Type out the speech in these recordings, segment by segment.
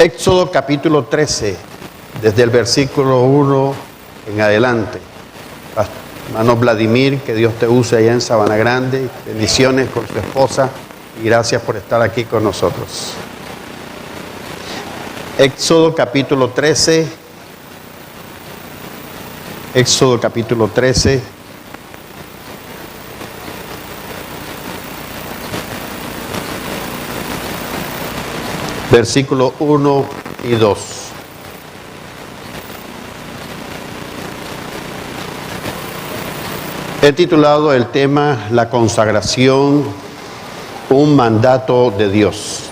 Éxodo capítulo 13, desde el versículo 1 en adelante. Hermano Vladimir, que Dios te use allá en Sabana Grande. Bendiciones con su esposa y gracias por estar aquí con nosotros. Éxodo capítulo 13. Éxodo capítulo 13. Versículo 1 y 2. He titulado el tema La consagración, un mandato de Dios.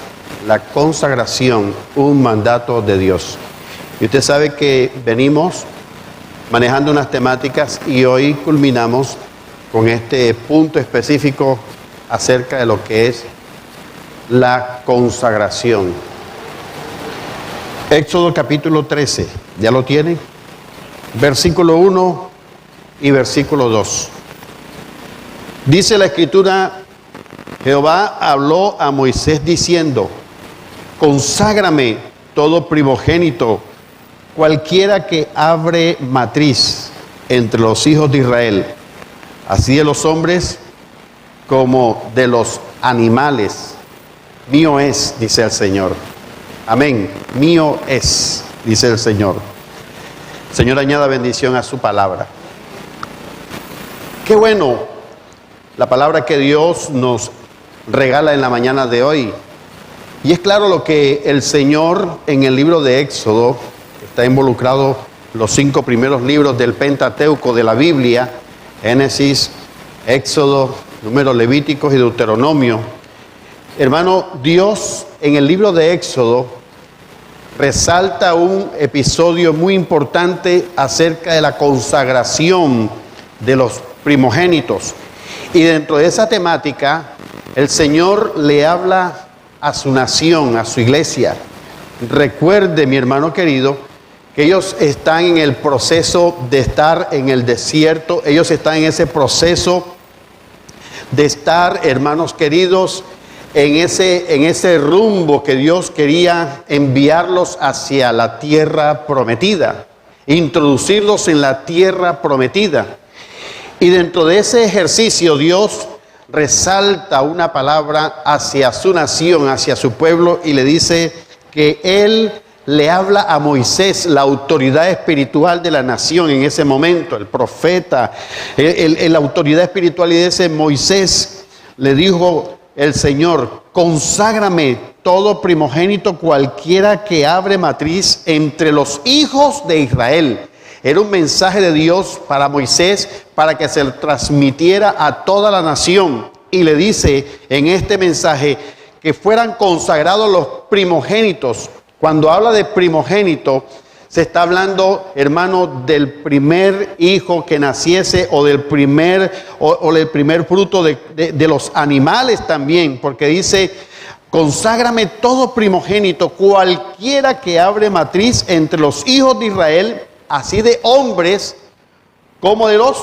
La consagración, un mandato de Dios. Y usted sabe que venimos manejando unas temáticas y hoy culminamos con este punto específico acerca de lo que es la consagración. Éxodo capítulo 13, ¿ya lo tienen? Versículo 1 y versículo 2. Dice la Escritura: Jehová habló a Moisés diciendo: conságrame todo primogénito, cualquiera que abre matriz entre los hijos de Israel, así de los hombres como de los animales. Mío es, dice el Señor. Amén. Mío es, dice el Señor. Señor, añada bendición a su palabra. Qué bueno la palabra que Dios nos regala en la mañana de hoy. Y es claro lo que el Señor en el libro de Éxodo, está involucrado los 5 primeros libros del Pentateuco de la Biblia: Génesis, Éxodo, Números, Levíticos y Deuteronomio. Hermano, Dios en el libro de Éxodo resalta un episodio muy importante acerca de la consagración de los primogénitos. Y dentro de esa temática, el Señor le habla a su nación, a su iglesia. Recuerde, mi hermano querido, que ellos están en el proceso de estar en el desierto. Ellos están en ese proceso de estar, hermanos queridos, en ese rumbo que Dios quería enviarlos hacia la tierra prometida, introducirlos en la tierra prometida. Y dentro de ese ejercicio Dios resalta una palabra hacia su nación, hacia su pueblo, y le dice que Él le habla a Moisés, la autoridad espiritual de la nación en ese momento, el profeta, la autoridad espiritual, y dice: Moisés, le dijo el Señor, conságrame todo primogénito, cualquiera que abre matriz entre los hijos de Israel. Era un mensaje de Dios para Moisés, para que se transmitiera a toda la nación. Y le dice en este mensaje que fueran consagrados los primogénitos. Cuando habla de primogénito, se está hablando, hermano, del primer hijo que naciese, o del primer fruto de los animales también, porque dice: conságrame todo primogénito, cualquiera que abre matriz entre los hijos de Israel, así de hombres como de los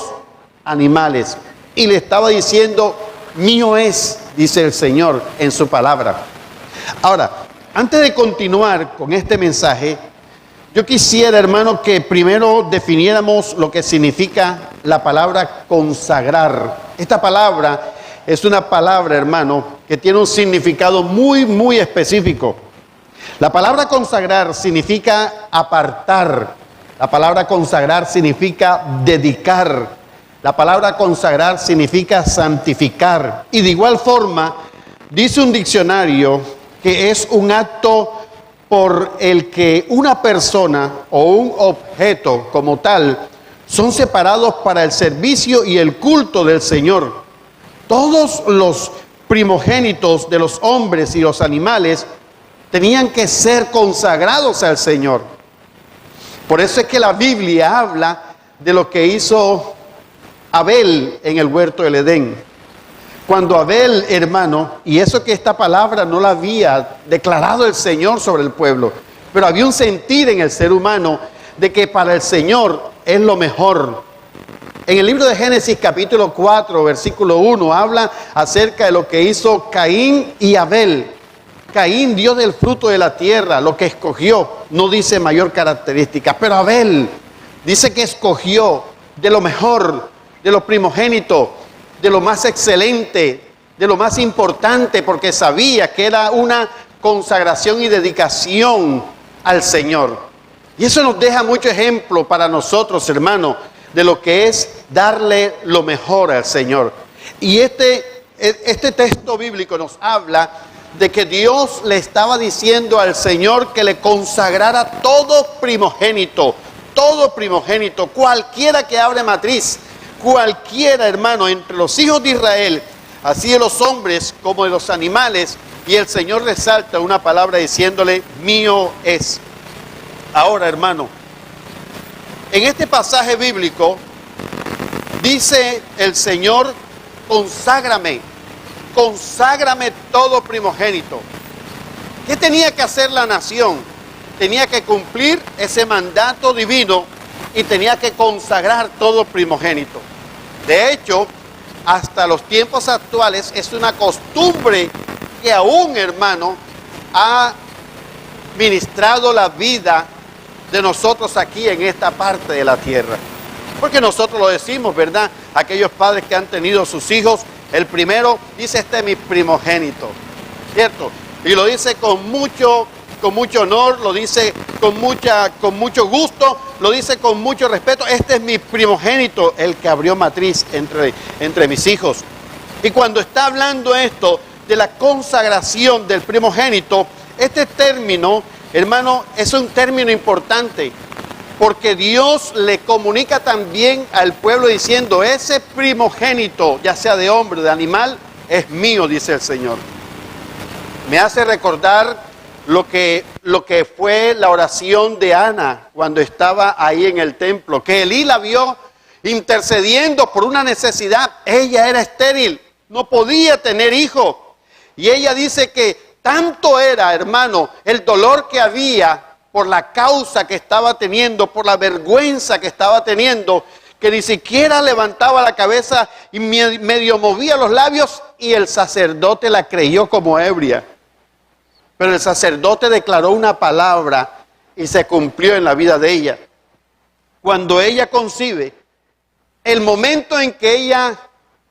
animales. Y le estaba diciendo: mío es, dice el Señor en su palabra. Ahora, antes de continuar con este mensaje, yo quisiera, hermano, que primero definiéramos lo que significa la palabra consagrar. Esta palabra es una palabra, hermano, que tiene un significado muy, muy específico. La palabra consagrar significa apartar. La palabra consagrar significa dedicar. La palabra consagrar significa santificar. Y de igual forma, dice un diccionario que es un acto por el que una persona o un objeto como tal son separados para el servicio y el culto del Señor. Todos los primogénitos de los hombres y los animales tenían que ser consagrados al Señor. Por eso es que la Biblia habla de lo que hizo Abel en el huerto del Edén. Cuando Abel, hermano, y eso que esta palabra no la había declarado el Señor sobre el pueblo, pero había un sentir en el ser humano de que para el Señor es lo mejor. En el libro de Génesis capítulo 4, versículo 1, habla acerca de lo que hizo Caín y Abel. Caín dio del fruto de la tierra, lo que escogió, no dice mayor característica, pero Abel dice que escogió de lo mejor, de lo primogénito, de lo más excelente, de lo más importante, porque sabía que era una consagración y dedicación al Señor. Y eso nos deja mucho ejemplo para nosotros, hermanos, de lo que es darle lo mejor al Señor. Y este texto bíblico nos habla de que Dios le estaba diciendo al Señor que le consagrara todo primogénito, cualquiera que abre matriz, cualquiera, hermano, entre los hijos de Israel, así de los hombres como de los animales, y el Señor resalta una palabra diciéndole, mío es. Ahora, hermano, en este pasaje bíblico dice el Señor, conságrame todo primogénito. ¿Qué tenía que hacer la nación? Tenía que cumplir ese mandato divino y tenía que consagrar todo primogénito. De hecho, hasta los tiempos actuales es una costumbre que aún, hermano, ha ministrado la vida de nosotros aquí en esta parte de la tierra. Porque nosotros lo decimos, ¿verdad? Aquellos padres que han tenido sus hijos, el primero dice, este es mi primogénito, ¿cierto? Y lo dice con mucho honor, lo dice con mucho gusto, lo dice con mucho respeto, este es mi primogénito, el que abrió matriz entre mis hijos. Y cuando está hablando esto de la consagración del primogénito, este término, hermano, es un término importante, porque Dios le comunica también al pueblo diciendo, ese primogénito, ya sea de hombre o de animal, es mío, dice el Señor. Me hace recordar lo que fue la oración de Ana cuando estaba ahí en el templo, que Elí la vio intercediendo por una necesidad. Ella era estéril, no podía tener hijo. Y ella dice que tanto era, hermano, el dolor que había por la causa que estaba teniendo, por la vergüenza que estaba teniendo, que ni siquiera levantaba la cabeza y medio movía los labios, y el sacerdote la creyó como ebria. Pero el sacerdote declaró una palabra y se cumplió en la vida de ella. Cuando ella concibe, el momento en que ella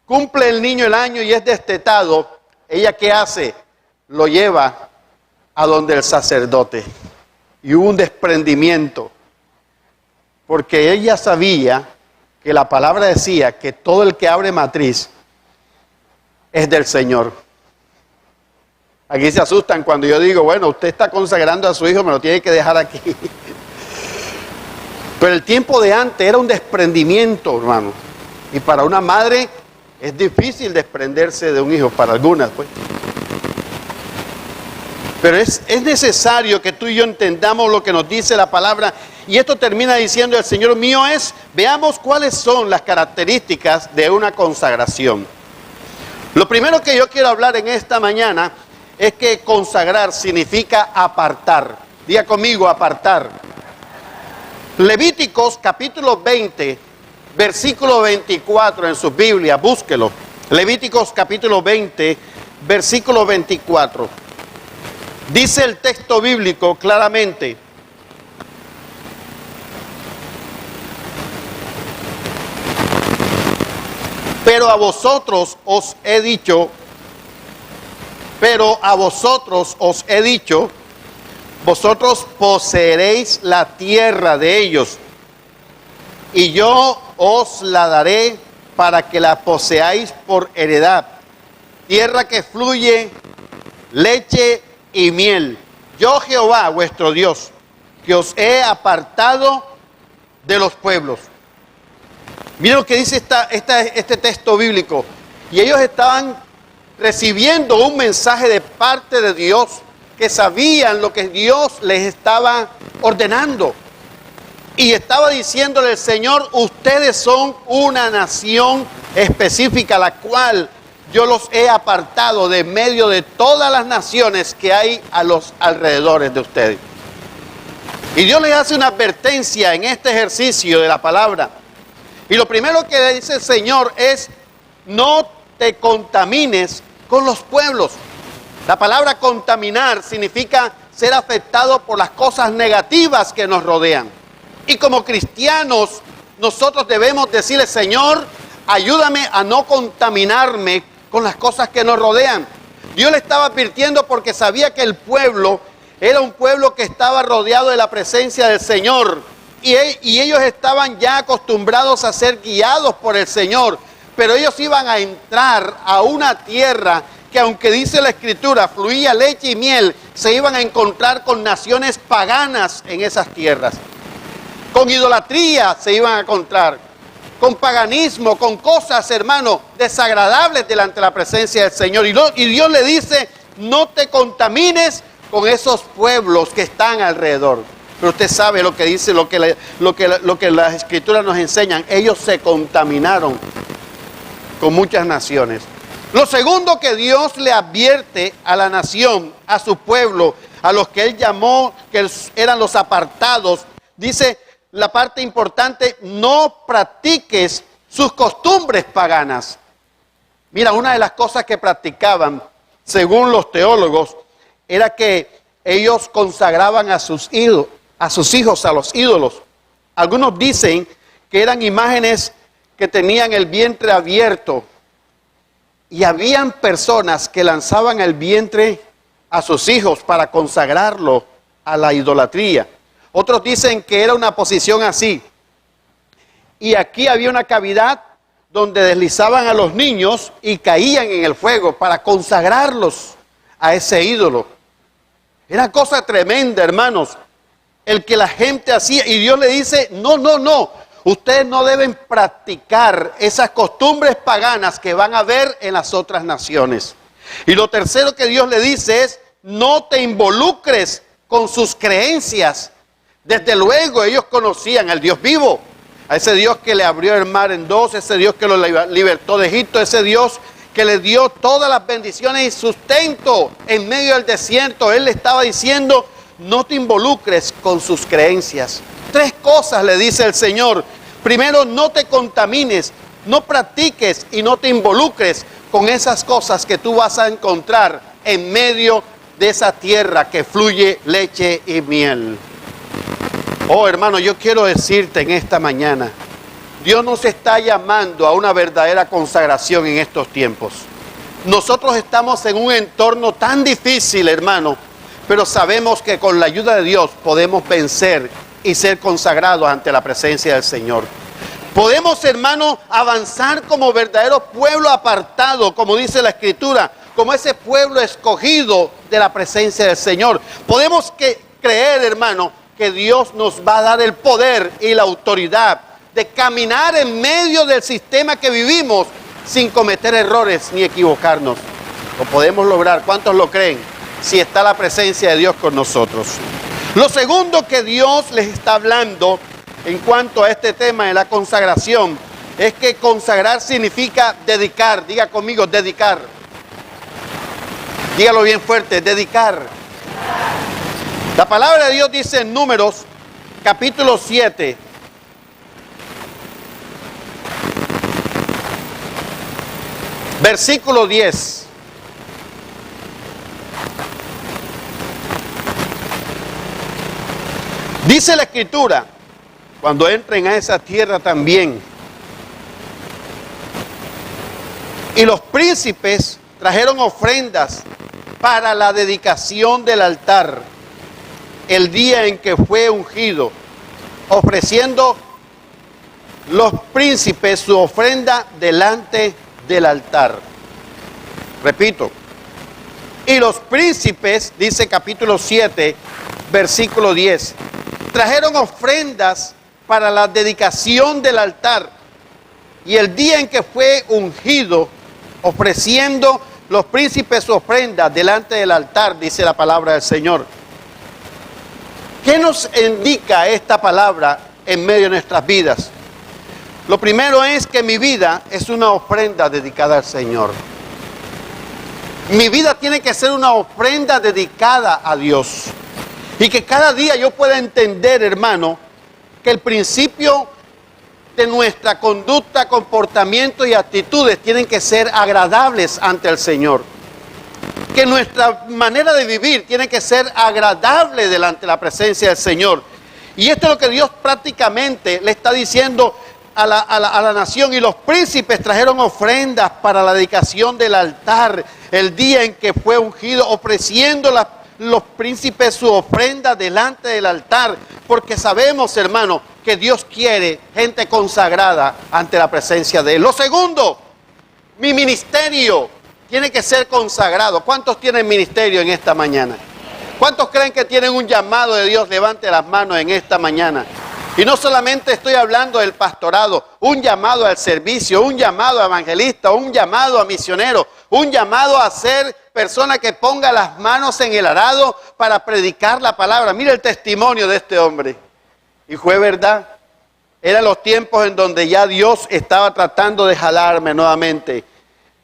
cumple el niño el año y es destetado, ¿ella qué hace? Lo lleva a donde el sacerdote. Y hubo un desprendimiento, porque ella sabía que la palabra decía que todo el que abre matriz es del Señor. Aquí se asustan cuando yo digo, bueno, usted está consagrando a su hijo, me lo tiene que dejar aquí. Pero el tiempo de antes era un desprendimiento, hermano. Y para una madre es difícil desprenderse de un hijo, para algunas, pues. Pero es necesario que tú y yo entendamos lo que nos dice la palabra. Y esto termina diciendo el Señor, mío es. Veamos cuáles son las características de una consagración. Lo primero que yo quiero hablar en esta mañana es que consagrar significa apartar. Diga conmigo, apartar. Levíticos capítulo 20, versículo 24 en sus Biblias, búsquelo. Levíticos capítulo 20, versículo 24. Dice el texto bíblico claramente, pero a vosotros os he dicho, vosotros poseeréis la tierra de ellos, y yo os la daré para que la poseáis por heredad, tierra que fluye leche y miel. Yo, Jehová, vuestro Dios, que os he apartado de los pueblos. Miren lo que dice este texto bíblico. Y ellos estaban recibiendo un mensaje de parte de Dios, que sabían lo que Dios les estaba ordenando. Y estaba diciéndole el Señor, ustedes son una nación específica, la cual yo los he apartado de medio de todas las naciones que hay a los alrededores de ustedes. Y Dios les hace una advertencia en este ejercicio de la palabra. Y lo primero que dice el Señor es, no te contamines con los pueblos. La palabra contaminar significa ser afectado por las cosas negativas que nos rodean. Y como cristianos, nosotros debemos decirle, Señor, ayúdame a no contaminarme con las cosas que nos rodean. Dios le estaba advirtiendo porque sabía que el pueblo era un pueblo que estaba rodeado de la presencia del Señor. Y ellos estaban ya acostumbrados a ser guiados por el Señor. Pero ellos iban a entrar a una tierra que, aunque dice la Escritura, fluía leche y miel, se iban a encontrar con naciones paganas en esas tierras. Con idolatría se iban a encontrar, con paganismo, con cosas, hermano, desagradables delante de la presencia del Señor. Y Dios le dice, no te contamines con esos pueblos que están alrededor. Pero usted sabe lo que dice, lo que las Escrituras nos enseñan. Ellos se contaminaron con muchas naciones. Lo segundo que Dios le advierte a la nación, a su pueblo, a los que Él llamó, que eran los apartados, dice la parte importante, no practiques sus costumbres paganas. Mira, una de las cosas que practicaban, según los teólogos, era que ellos consagraban a sus hijos a los ídolos. Algunos dicen que eran imágenes que tenían el vientre abierto. Y habían personas que lanzaban el vientre a sus hijos para consagrarlo a la idolatría. Otros dicen que era una posición así. Y aquí había una cavidad donde deslizaban a los niños y caían en el fuego para consagrarlos a ese ídolo. Era cosa tremenda, hermanos, el que la gente hacía. Y Dios le dice, no. Ustedes no deben practicar esas costumbres paganas que van a ver en las otras naciones. Y lo tercero que Dios le dice es, no te involucres con sus creencias. Desde luego ellos conocían al Dios vivo, a ese Dios que le abrió el mar en dos, ese Dios que lo libertó de Egipto, ese Dios que le dio todas las bendiciones y sustento en medio del desierto. Él le estaba diciendo, no te involucres con sus creencias. 3 cosas le dice el Señor. Primero, no te contamines, no practiques y no te involucres con esas cosas que tú vas a encontrar en medio de esa tierra que fluye leche y miel. Oh, hermano, yo quiero decirte en esta mañana, Dios nos está llamando a una verdadera consagración en estos tiempos. Nosotros estamos en un entorno tan difícil, hermano, pero sabemos que con la ayuda de Dios podemos vencer y ser consagrados ante la presencia del Señor. Podemos, hermano, avanzar como verdadero pueblo apartado, como dice la Escritura, como ese pueblo escogido de la presencia del Señor. Podemos creer, hermano, que Dios nos va a dar el poder y la autoridad de caminar en medio del sistema que vivimos sin cometer errores ni equivocarnos. Lo podemos lograr. ¿Cuántos lo creen? Si está la presencia de Dios con nosotros. Lo segundo que Dios les está hablando en cuanto a este tema de la consagración es que consagrar significa dedicar. Diga conmigo, dedicar. Dígalo bien fuerte, dedicar. La palabra de Dios dice en Números, capítulo 7, versículo 10. Dice la Escritura, cuando entren a esa tierra también, y los príncipes trajeron ofrendas para la dedicación del altar el día en que fue ungido, ofreciendo los príncipes su ofrenda delante del altar. Repito, y los príncipes, dice capítulo 7, versículo 10, trajeron ofrendas para la dedicación del altar y el día en que fue ungido, ofreciendo los príncipes su ofrenda delante del altar, dice la palabra del Señor. ¿Qué nos indica esta palabra en medio de nuestras vidas? Lo primero es que mi vida es una ofrenda dedicada al Señor. Mi vida tiene que ser una ofrenda dedicada a Dios. Y que cada día yo pueda entender, hermano, que el principio de nuestra conducta, comportamiento y actitudes tienen que ser agradables ante el Señor. que nuestra manera de vivir tiene que ser agradable delante de la presencia del Señor. Y esto es lo que Dios prácticamente le está diciendo a la nación. Y los príncipes trajeron ofrendas para la dedicación del altar el día en que fue ungido, ofreciendo los príncipes su ofrenda delante del altar, porque sabemos, hermano, que Dios quiere gente consagrada ante la presencia de Él. Lo segundo, mi ministerio tiene que ser consagrado. ¿Cuántos tienen ministerio en esta mañana? ¿Cuántos creen que tienen un llamado de Dios? Levante las manos en esta mañana. Y no solamente estoy hablando del pastorado, un llamado al servicio, un llamado a evangelista, un llamado a misionero, un llamado a ser persona que ponga las manos en el arado para predicar la palabra. Mira el testimonio de este hombre. Y fue verdad. Eran los tiempos en donde ya Dios estaba tratando de jalarme nuevamente,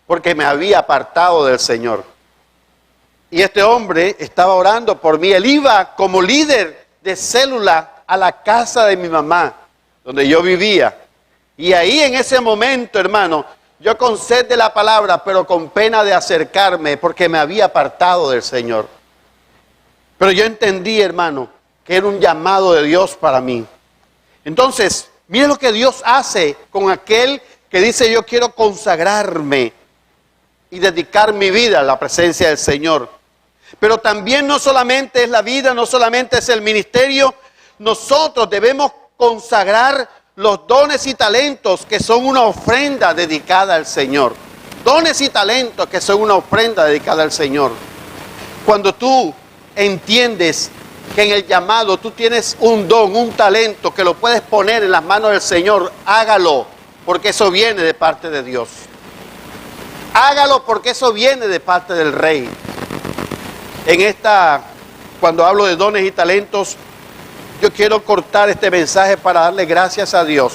porque me había apartado del Señor. Y este hombre estaba orando por mí. Él iba como líder de célula a la casa de mi mamá, donde yo vivía. Y ahí en ese momento, hermano, yo con sed de la palabra, pero con pena de acercarme, porque me había apartado del Señor. Pero yo entendí, hermano, que era un llamado de Dios para mí. Entonces, mire lo que Dios hace con aquel que dice: yo quiero consagrarme y dedicar mi vida a la presencia del Señor. Pero también no solamente es la vida, no solamente es el ministerio. Nosotros debemos consagrar los dones y talentos que son una ofrenda dedicada al Señor. Dones y talentos que son una ofrenda dedicada al Señor. Cuando tú entiendes que en el llamado tú tienes un don, un talento que lo puedes poner en las manos del Señor, hágalo, porque eso viene de parte de Dios. Hágalo porque eso viene de parte del Rey. Cuando hablo de dones y talentos, yo quiero cortar este mensaje para darle gracias a Dios,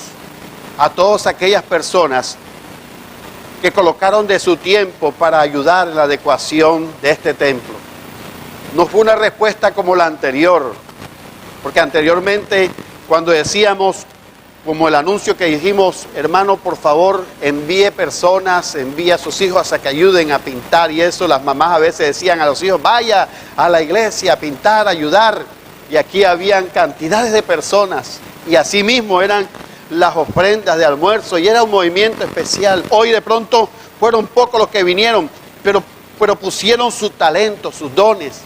a todas aquellas personas que colocaron de su tiempo para ayudar en la adecuación de este templo. No fue una respuesta como la anterior, porque anteriormente cuando decíamos, como el anuncio que dijimos: hermano, por favor, envíe personas, envíe a sus hijos a que ayuden a pintar, y eso las mamás a veces decían a los hijos: vaya a la iglesia a pintar, a ayudar. Y aquí habían cantidades de personas, y así mismo eran las ofrendas de almuerzo, y era un movimiento especial. Hoy de pronto fueron pocos los que vinieron, pero pusieron su talento, sus dones.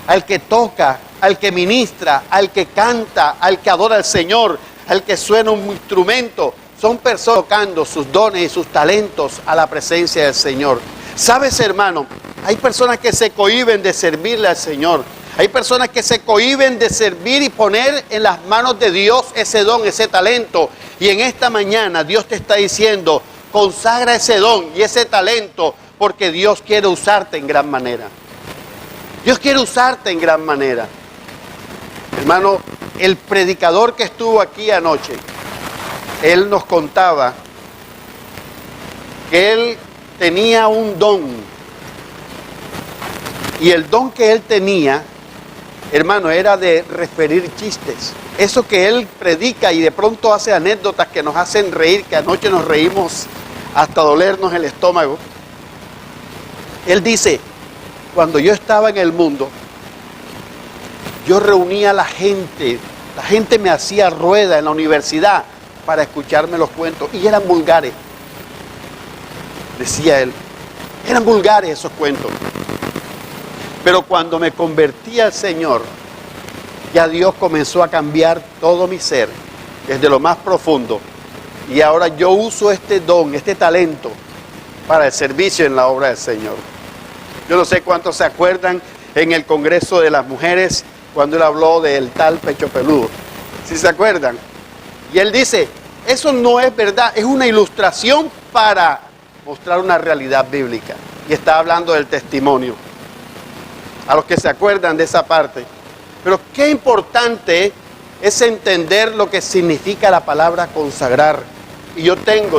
Al que toca, al que ministra, al que canta, al que adora al Señor, al que suena un instrumento. Son personas tocando sus dones y sus talentos a la presencia del Señor. ¿Sabes, hermano? Hay personas que se cohíben de servirle al Señor. Hay personas que se cohíben de servir y poner en las manos de Dios ese don, ese talento. Y en esta mañana Dios te está diciendo: consagra ese don y ese talento, porque Dios quiere usarte en gran manera. Dios quiere usarte en gran manera. Hermano, el predicador que estuvo aquí anoche, él nos contaba que él tenía un don. Y el don que él tenía, hermano, era de referir chistes. Eso que él predica y de pronto hace anécdotas que nos hacen reír, que anoche nos reímos hasta dolernos el estómago. Él dice: cuando yo estaba en el mundo, yo reunía a la gente me hacía rueda en la universidad para escucharme los cuentos, y eran vulgares, decía él, eran vulgares esos cuentos. Pero cuando me convertí al Señor, ya Dios comenzó a cambiar todo mi ser, desde lo más profundo, y ahora yo uso este don, este talento, para el servicio en la obra del Señor. Yo no sé cuántos se acuerdan en el Congreso de las Mujeres, cuando él habló del tal Pecho Peludo. ¿Sí se acuerdan? Y él dice: eso no es verdad, es una ilustración para mostrar una realidad bíblica. Y está hablando del testimonio. A los que se acuerdan de esa parte. Pero qué importante es entender lo que significa la palabra consagrar. Y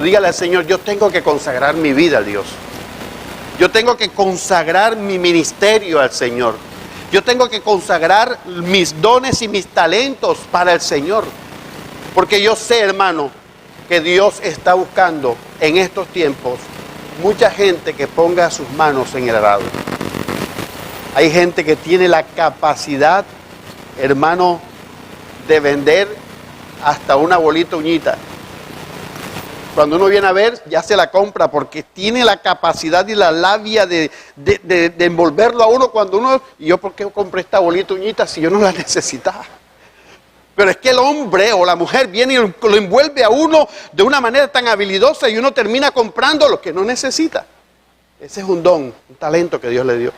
dígale al Señor: yo tengo que consagrar mi vida a Dios. Yo tengo que consagrar mi ministerio al Señor. Yo tengo que consagrar mis dones y mis talentos para el Señor. Porque yo sé, hermano, que Dios está buscando en estos tiempos mucha gente que ponga sus manos en el arado. Hay gente que tiene la capacidad, hermano, de vender hasta una bolita uñita. Cuando uno viene a ver, ya se la compra porque tiene la capacidad y la labia de envolverlo a uno cuando uno... ¿Y yo por qué compré esta bolita uñita si yo no la necesitaba? Pero es que el hombre o la mujer viene y lo envuelve a uno de una manera tan habilidosa y uno termina comprando lo que no necesita. Ese es un don, un talento que Dios le dio.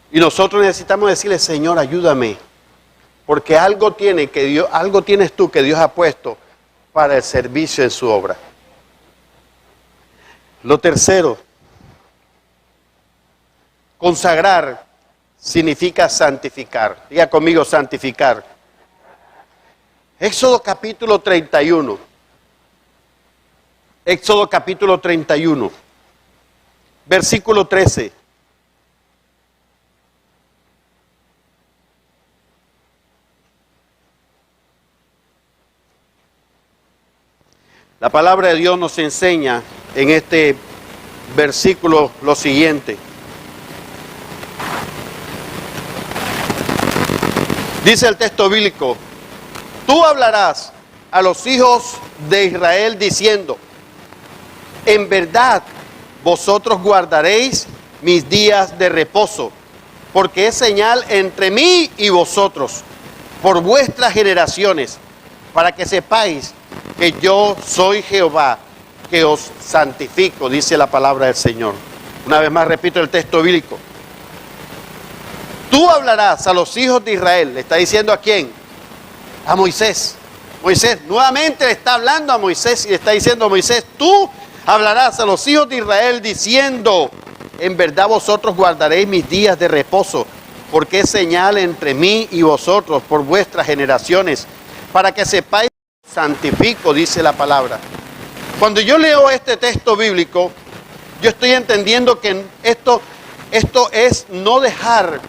Y nosotros necesitamos decirle, Señor, ayúdame, porque algo tienes tú que Dios ha puesto para el servicio en su obra. Lo tercero, consagrar significa santificar. Diga conmigo, santificar. Éxodo capítulo 31. Éxodo capítulo 31, versículo 13. La palabra de Dios nos enseña en este versículo lo siguiente. Dice el texto bíblico, tú hablarás a los hijos de Israel diciendo, en verdad vosotros guardaréis mis días de reposo, porque es señal entre mí y vosotros, por vuestras generaciones, para que sepáis que yo soy Jehová, que os santifico, dice la palabra del Señor. Una vez más repito el texto bíblico. Tú hablarás a los hijos de Israel, le está diciendo ¿a quién? A Moisés. Moisés nuevamente le está hablando a Moisés y le está diciendo a Moisés, tú hablarás a los hijos de Israel diciendo, en verdad vosotros guardaréis mis días de reposo, porque es señal entre mí y vosotros por vuestras generaciones, para que sepáis que santifico, dice la palabra. Cuando yo leo este texto bíblico, yo estoy entendiendo que esto es no dejar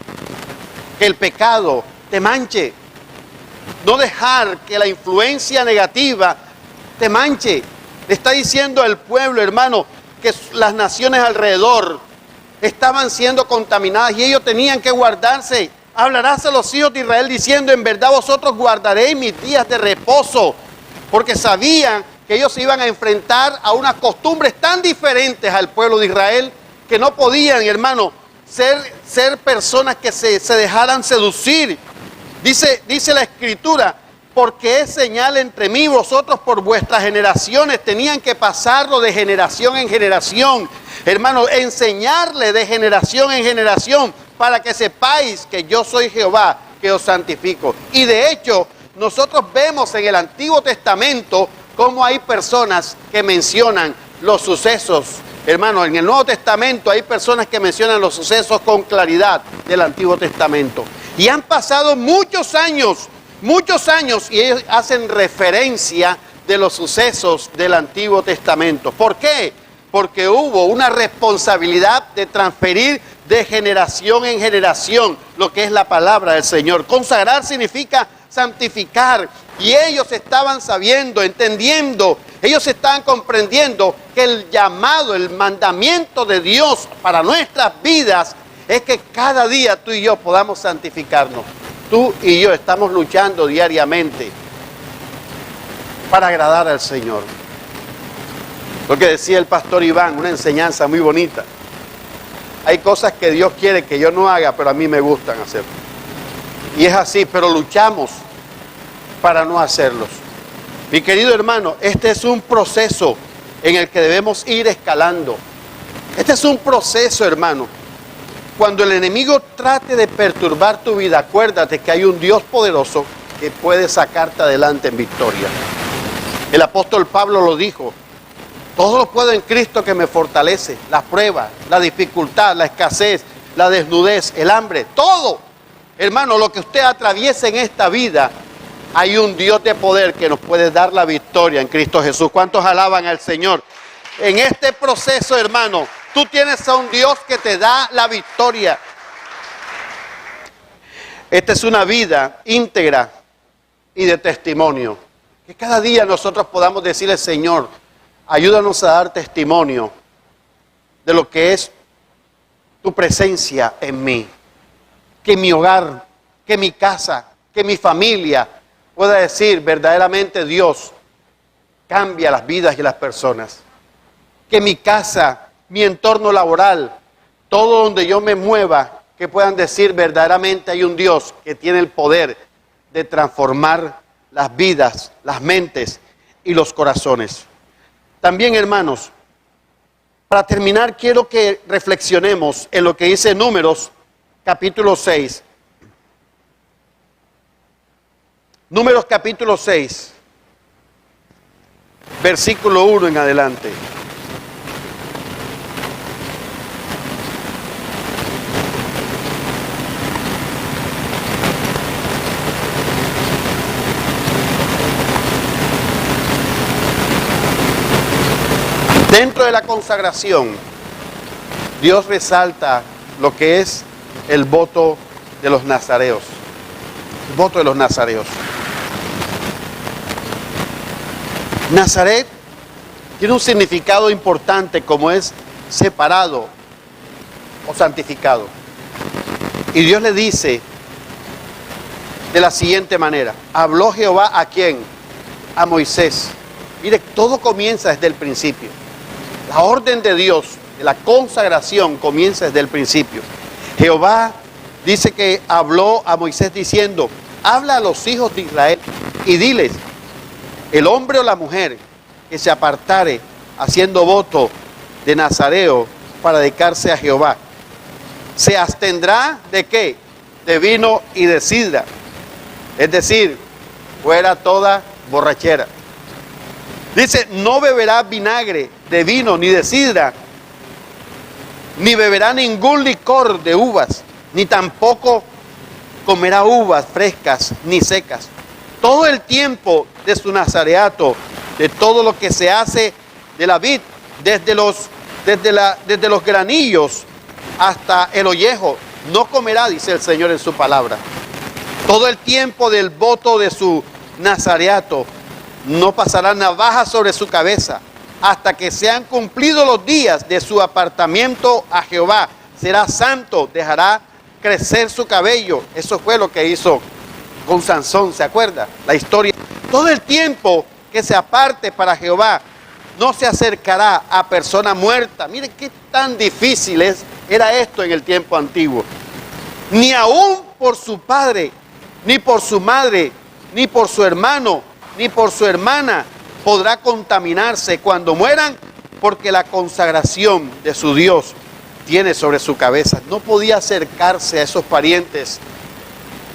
que el pecado te manche, no dejar que la influencia negativa te manche. Le está diciendo al pueblo, hermano, que las naciones alrededor estaban siendo contaminadas y ellos tenían que guardarse. Hablarás a los hijos de Israel diciendo, en verdad vosotros guardaréis mis días de reposo, porque sabían que ellos se iban a enfrentar a unas costumbres tan diferentes al pueblo de Israel que no podían, hermano, ser personas que se dejaran seducir. Dice la Escritura, porque es señal entre mí y vosotros por vuestras generaciones. Tenían que pasarlo de generación en generación. Hermano, enseñarle de generación en generación para que sepáis que yo soy Jehová, que os santifico. Y de hecho, nosotros vemos en el Antiguo Testamento cómo hay personas que mencionan los sucesos. Hermano, en el Nuevo Testamento hay personas que mencionan los sucesos con claridad del Antiguo Testamento. Y han pasado muchos años, y ellos hacen referencia de los sucesos del Antiguo Testamento. ¿Por qué? Porque hubo una responsabilidad de transferir de generación en generación lo que es la palabra del Señor. Consagrar significa santificar. Y ellos estaban sabiendo, entendiendo, ellos estaban comprendiendo que el llamado, el mandamiento de Dios para nuestras vidas es que cada día tú y yo podamos santificarnos. Tú y yo estamos luchando diariamente para agradar al Señor. Lo que decía el pastor Iván, una enseñanza muy bonita. Hay cosas que Dios quiere que yo no haga, pero a mí me gustan hacer. Y es así, pero luchamos para no hacerlos. Mi querido hermano, este es un proceso en el que debemos ir escalando. Este es un proceso, hermano. Cuando el enemigo trate de perturbar tu vida, acuérdate que hay un Dios poderoso que puede sacarte adelante en victoria. El apóstol Pablo lo dijo, todo lo puedo en Cristo que me fortalece. Las pruebas, la dificultad, la escasez, la desnudez, el hambre, todo. Hermano, lo que usted atraviesa en esta vida, hay un Dios de poder que nos puede dar la victoria en Cristo Jesús. ¿Cuántos alaban al Señor? En este proceso, hermano, tú tienes a un Dios que te da la victoria. Esta es una vida íntegra y de testimonio. Que cada día nosotros podamos decirle, Señor, ayúdanos a dar testimonio de lo que es tu presencia en mí. Que mi hogar, que mi casa, que mi familia pueda decir verdaderamente Dios cambia las vidas y las personas. Que mi casa, mi entorno laboral, todo donde yo me mueva, que puedan decir verdaderamente hay un Dios que tiene el poder de transformar las vidas, las mentes y los corazones. También, hermanos, para terminar, quiero que reflexionemos en lo que dice Números, capítulo 6. Números, capítulo 6, versículo 1 en adelante. Dentro de la consagración, Dios resalta lo que es el voto de los nazareos. El voto de los nazareos. Nazaret tiene un significado importante como es separado o santificado. Y Dios le dice de la siguiente manera: habló Jehová ¿a quién? A Moisés. Mire, todo comienza desde el principio. La orden de Dios, de la consagración, comienza desde el principio. Jehová dice que habló a Moisés diciendo: habla a los hijos de Israel y diles, el hombre o la mujer que se apartare haciendo voto de nazareo para dedicarse a Jehová, se abstendrá ¿de qué? De vino y de sidra. Es decir, fuera toda borrachera. Dice, no beberá vinagre de vino ni de sidra, ni beberá ningún licor de uvas, ni tampoco comerá uvas frescas ni secas. Todo el tiempo de su nazareato, de todo lo que se hace de la vid, desde los granillos hasta el ollejo, no comerá, dice el Señor en su palabra. Todo el tiempo del voto de su nazareato, no pasará navaja sobre su cabeza, hasta que sean cumplidos los días de su apartamiento a Jehová. Será santo, dejará crecer su cabello. Eso fue lo que hizo con Sansón, ¿se acuerda? La historia. Todo el tiempo que se aparte para Jehová, no se acercará a persona muerta. Miren qué tan difícil era esto en el tiempo antiguo. Ni aún por su padre, ni por su madre, ni por su hermano, ni por su hermana podrá contaminarse cuando mueran, porque la consagración de su Dios tiene sobre su cabeza. No podía acercarse a esos parientes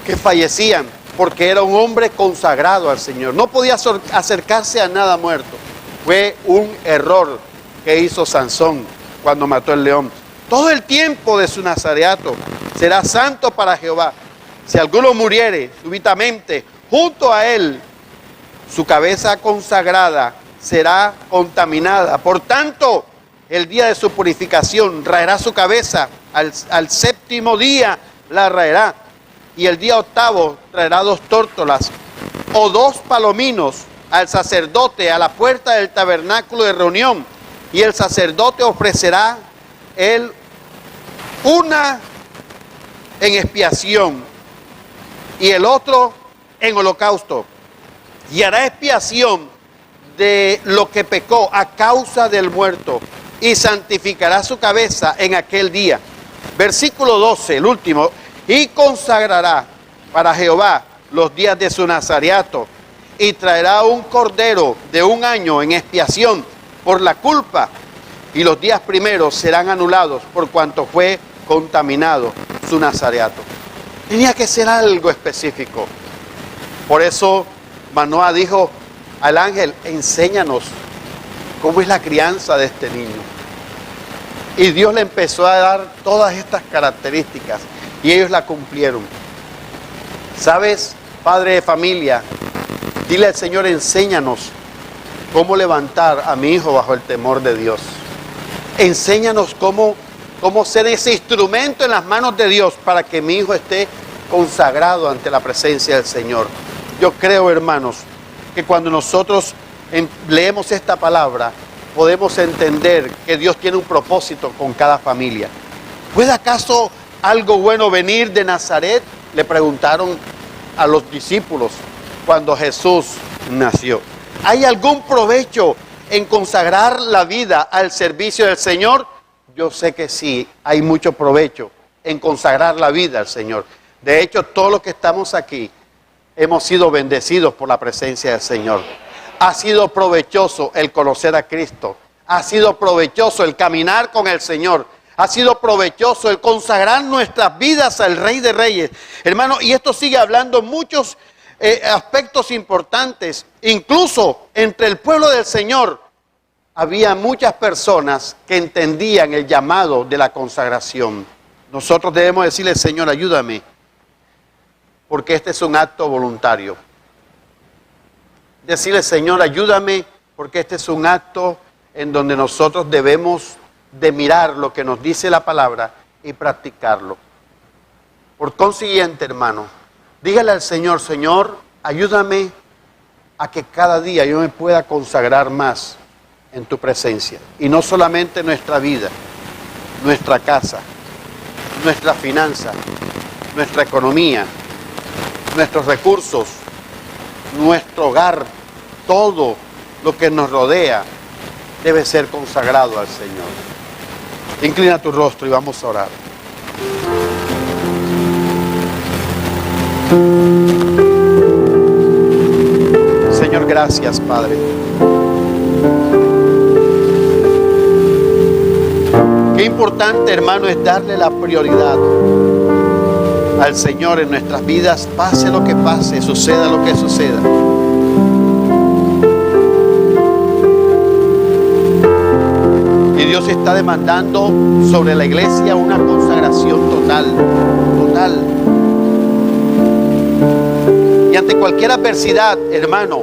que fallecían, porque era un hombre consagrado al Señor. No podía acercarse a nada muerto. Fue un error que hizo Sansón cuando mató el león. Todo el tiempo de su nazareato será santo para Jehová. Si alguno muriere súbitamente junto a él, su cabeza consagrada será contaminada. Por tanto, el día de su purificación raerá su cabeza. Al séptimo día la raerá. Y el día octavo traerá 2 tórtolas o 2 palominos al sacerdote a la puerta del tabernáculo de reunión. Y el sacerdote ofrecerá él una en expiación y el otro en holocausto. Y hará expiación de lo que pecó a causa del muerto, y santificará su cabeza en aquel día. Versículo 12, el último. Y consagrará para Jehová los días de su nazareato, y traerá un cordero de 1 año en expiación por la culpa, y los días primeros serán anulados por cuanto fue contaminado su nazareato. Tenía que ser algo específico. Por eso Manoah dijo al ángel: enséñanos cómo es la crianza de este niño. Y Dios le empezó a dar todas estas características y ellos la cumplieron. ¿Sabes, padre de familia? Dile al Señor: enséñanos cómo levantar a mi hijo bajo el temor de Dios. Enséñanos cómo ser ese instrumento en las manos de Dios para que mi hijo esté consagrado ante la presencia del Señor. Yo creo, hermanos, que cuando nosotros leemos esta palabra, podemos entender que Dios tiene un propósito con cada familia. ¿Puede acaso algo bueno venir de Nazaret? Le preguntaron a los discípulos cuando Jesús nació. ¿Hay algún provecho en consagrar la vida al servicio del Señor? Yo sé que sí, hay mucho provecho en consagrar la vida al Señor. De hecho, todos los que estamos aquí hemos sido bendecidos por la presencia del Señor. Ha sido provechoso el conocer a Cristo. Ha sido provechoso el caminar con el Señor. Ha sido provechoso el consagrar nuestras vidas al Rey de Reyes. Hermano, y esto sigue hablando muchos aspectos importantes. Incluso entre el pueblo del Señor había muchas personas que entendían el llamado de la consagración. Nosotros debemos decirle, Señor, ayúdame, porque este es un acto voluntario. Decirle, Señor, ayúdame, porque este es un acto en donde nosotros debemos de mirar lo que nos dice la palabra y practicarlo. Por consiguiente, hermano, dígale al Señor, Señor, ayúdame a que cada día yo me pueda consagrar más en tu presencia. Y no solamente nuestra vida, nuestra casa, nuestra finanza, nuestra economía, nuestros recursos, nuestro hogar, todo lo que nos rodea debe ser consagrado al Señor. Inclina tu rostro y vamos a orar. Señor, gracias, Padre. Qué importante, hermano, es darle la prioridad al Señor en nuestras vidas, pase lo que pase, suceda lo que suceda. Y Dios está demandando sobre la iglesia una consagración total, total. Y ante cualquier adversidad, hermano,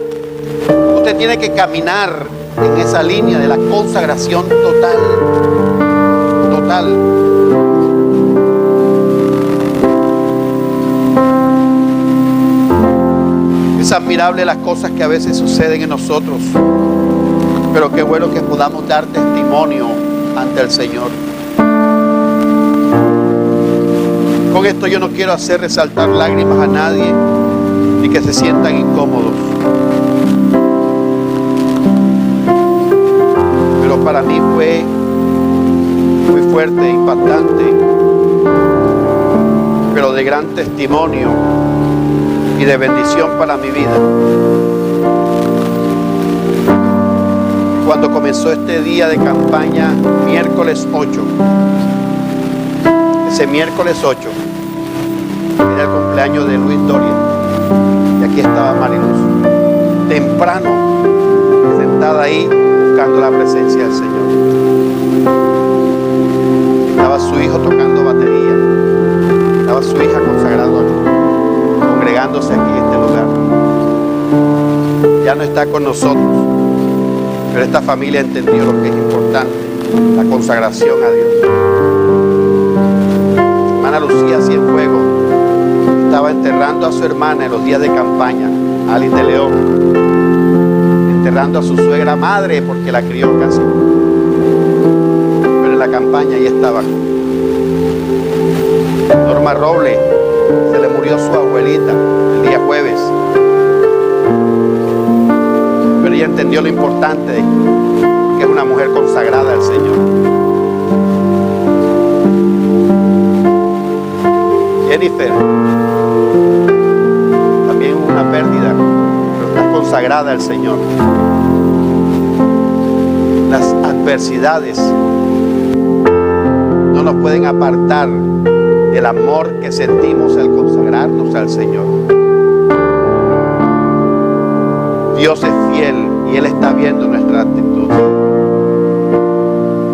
usted tiene que caminar en esa línea de la consagración total, total. Es admirable las cosas que a veces suceden en nosotros, pero qué bueno que podamos dar testimonio ante el Señor. Con esto yo no quiero hacer resaltar lágrimas a nadie ni que se sientan incómodos, pero para mí fue muy fuerte, impactante, pero de gran testimonio y de bendición para mi vida. Cuando comenzó este día de campaña, miércoles 8, ese miércoles 8, era el cumpleaños de Luis Doria, y aquí estaba Mariluz, temprano, sentada ahí, buscando la presencia del Señor. Estaba su hijo tocando batería, estaba su hija consagrada, congregándose aquí en este lugar. Ya no está con nosotros, pero esta familia entendió lo que es importante, la consagración a Dios. Hermana Lucía Cienfuegos estaba enterrando a su hermana en los días de campaña, Alice de León, enterrando a su suegra madre porque la crió casi, pero en la campaña ahí estaba. Norma Robles, se le murió su abuelita el día jueves, pero ella entendió lo importante de que es una mujer consagrada al Señor. Jennifer, también hubo una pérdida, pero está consagrada al Señor. Las adversidades no nos pueden apartar del amor que sentimos al consagrarnos al Señor. Dios es fiel y Él está viendo nuestra actitud.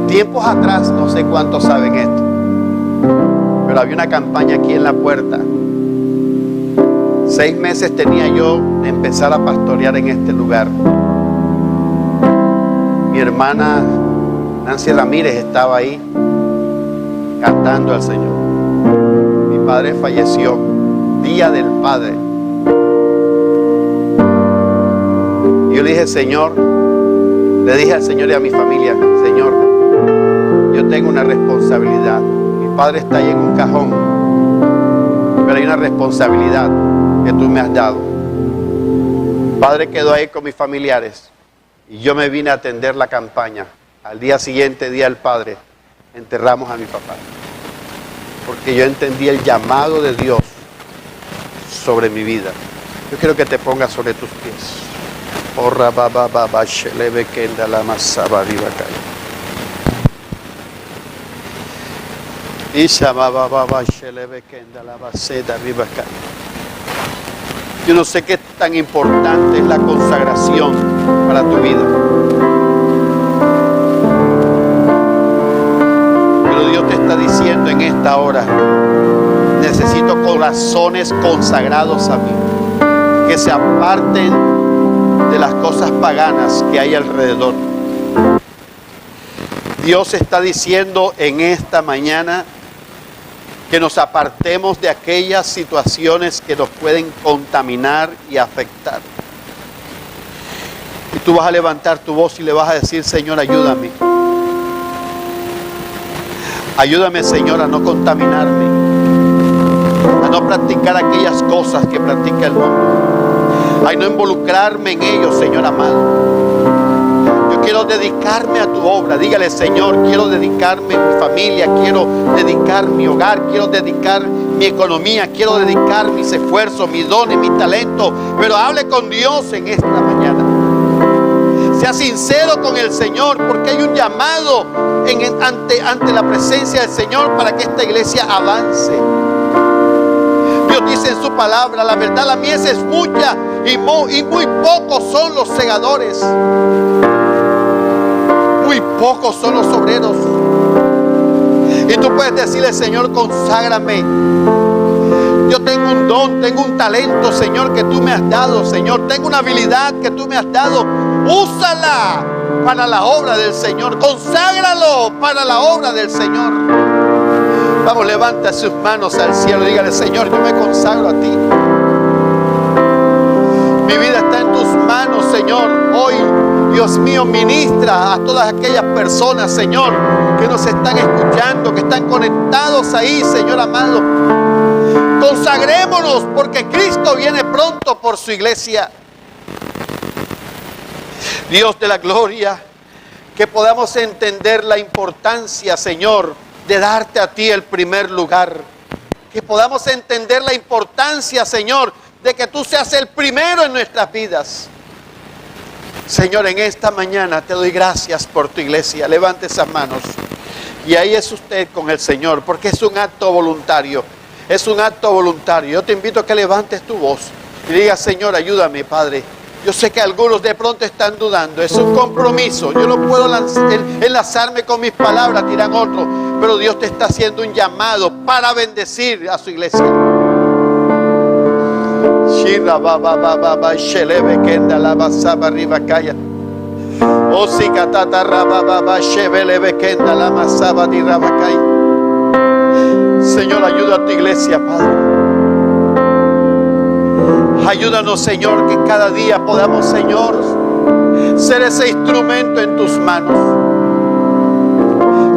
Tiempos atrás, no sé cuántos saben esto, pero había una campaña aquí en la puerta. 6 meses tenía yo de empezar a pastorear en este lugar. Mi hermana Nancy Ramírez estaba ahí cantando al Señor. Mi padre falleció, día del padre. Y yo le dije, Señor, le dije al Señor y a mi familia, Señor, yo tengo una responsabilidad. Mi Padre está ahí en un cajón, pero hay una responsabilidad que tú me has dado. Padre quedó ahí con mis familiares y yo me vine a atender la campaña. Al día siguiente, Día del Padre, enterramos a mi papá, porque yo entendí el llamado de Dios sobre mi vida. Yo quiero que te pongas sobre tus pies. Orra baba baba shelebe kenda la masaba ribakay. Isha baba baba shelebe kenda la baseda ribakay. Yo no sé qué tan importante es la consagración para tu vida. Pero Dios te está diciendo en esta hora: necesito corazones consagrados a mí, que se aparten de las cosas paganas que hay alrededor. Dios está diciendo en esta mañana que nos apartemos de aquellas situaciones que nos pueden contaminar y afectar. Y tú vas a levantar tu voz y le vas a decir: Señor, ayúdame. Ayúdame, Señor, a no contaminarme, a no practicar aquellas cosas que practica el mundo, a no involucrarme en ellos, Señor amado. Yo quiero dedicarme a tu obra. Dígale: Señor, quiero dedicarme a mi familia, quiero dedicar mi hogar, quiero dedicar mi economía, quiero dedicar mis esfuerzos, mis dones, mis talentos. Pero hable con Dios en esta mañana. Sea sincero con el Señor, porque hay un llamado ante la presencia del Señor para que esta iglesia avance. Dios dice en su palabra: la verdad, la mies es mucha y muy pocos son los segadores. Muy pocos son los obreros. Y tú puedes decirle: Señor, conságrame. Yo tengo un don, tengo un talento, Señor, que tú me has dado, Señor. Tengo una habilidad que tú me has dado. Úsala para la obra del Señor. Conságralo para la obra del Señor. Vamos, levanta sus manos al cielo. Dígale: Señor, yo me consagro a ti. Mi vida está en tus manos, Señor. Hoy, Dios mío, ministra a todas aquellas personas, Señor, que nos están escuchando, que están conectados ahí, Señor amado. Consagrémonos, porque Cristo viene pronto por su iglesia. Dios de la gloria, que podamos entender la importancia, Señor, de darte a ti el primer lugar. Que podamos entender la importancia, Señor, de que tú seas el primero en nuestras vidas. Señor, en esta mañana te doy gracias por tu iglesia. Levante esas manos. Y ahí es usted con el Señor, porque es un acto voluntario. Es un acto voluntario. Yo te invito a que levantes tu voz y digas: Señor, ayúdame, Padre. Yo sé que algunos de pronto están dudando. Es un compromiso. Yo no puedo enlazarme con mis palabras, dirán otros. Pero Dios te está haciendo un llamado para bendecir a su iglesia. Shira baba baba baba shelebe kenda la basaba ribakaya. Osika tatara baba baba shebelebe kenda la masaba di rabakaya. Señor, ayuda a tu iglesia, Padre. Ayúdanos, Señor, que cada día podamos, Señor, ser ese instrumento en tus manos.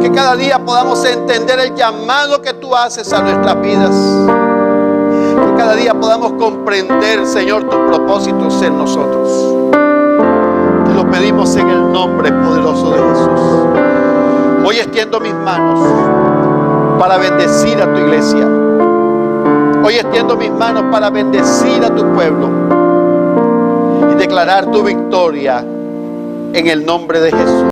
Que cada día podamos entender el llamado que tú haces a nuestras vidas. Que cada día podamos comprender, Señor, tus propósitos en nosotros. Te lo pedimos en el nombre poderoso de Jesús. Hoy extiendo mis manos para bendecir a tu iglesia. Hoy extiendo mis manos para bendecir a tu pueblo y declarar tu victoria en el nombre de Jesús.